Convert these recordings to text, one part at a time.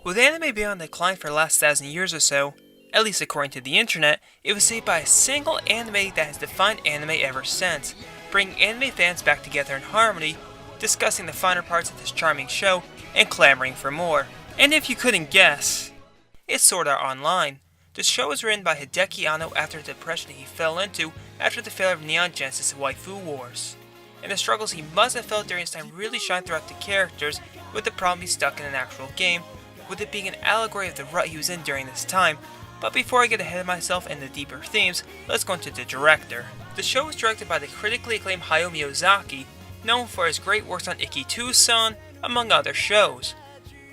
With anime being on decline for the last 1,000 years or so, at least according to the internet, it was saved by a single anime that has defined anime ever since, bringing anime fans back together in harmony, discussing the finer parts of this charming show, and clamoring for more. And if you couldn't guess, it's Sword Art Online. The show was written by Hideki Anno after the depression he fell into after the failure of Neon Genesis Waifu Wars. And the struggles he must have felt during his time really shine throughout the characters, with the problem he's stuck in an actual game, with it being an allegory of the rut he was in during this time. But before I get ahead of myself and the deeper themes, let's go into the director. The show was directed by the critically acclaimed Hayao Miyazaki, known for his great works on Ikki-Tousan, among other shows.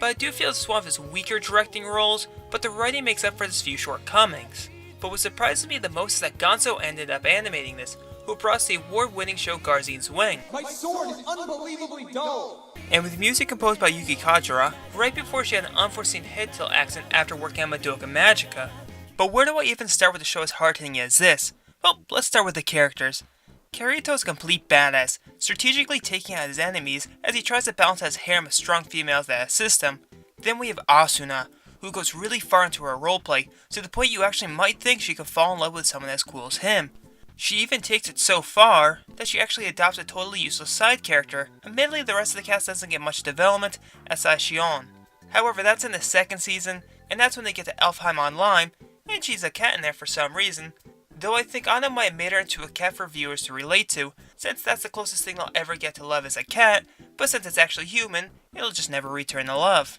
But I do feel this is one of his weaker directing roles, but the writing makes up for his few shortcomings. But what surprises me the most is that Gonzo ended up animating this, who brought us the award-winning show Garzine's Wing. My sword is unbelievably dull! And with music composed by Yuki Kajira, right before she had an unforeseen head tilt accident after working on Madoka Magica. But where do I even start with a show as hard-hitting as this? Well, let's start with the characters. Kirito is a complete badass, strategically taking out his enemies as he tries to balance his harem of strong females that assist him. Then we have Asuna, who goes really far into her roleplay, to the point you actually might think she could fall in love with someone as cool as him. She even takes it so far that she actually adopts a totally useless side character. Admittedly, the rest of the cast doesn't get much development as Shion. However, that's in the second season, and that's when they get to Elfheim Online, and she's a cat in there for some reason. Though I think Anna might have made her into a cat for viewers to relate to, since that's the closest thing they'll ever get to love as a cat, but since it's actually human, it'll just never return the love.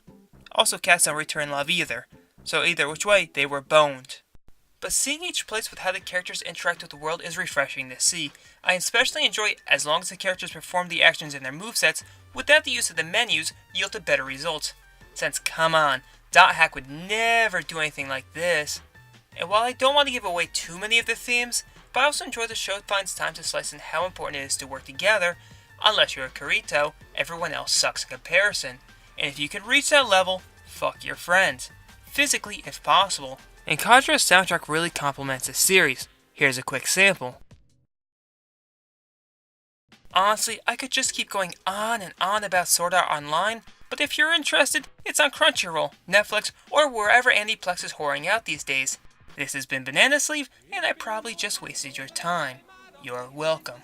Also, cats don't return love either, so either which way, they were boned. But seeing each place with how the characters interact with the world is refreshing to see. I especially enjoy it as long as the characters perform the actions in their movesets without the use of the menus yielded better results. Since, come on, Dot Hack would never do anything like this. And while I don't want to give away too many of the themes, but I also enjoy the show finds time to slice in how important it is to work together. Unless you're a Kirito, everyone else sucks in comparison. And if you can reach that level, fuck your friends. Physically, if possible. And Kajira's soundtrack really complements the series. Here's a quick sample. Honestly, I could just keep going on and on about Sword Art Online, but if you're interested, it's on Crunchyroll, Netflix, or wherever Aniplex is whoring out these days. This has been Banana Sleeve, and I probably just wasted your time. You're welcome.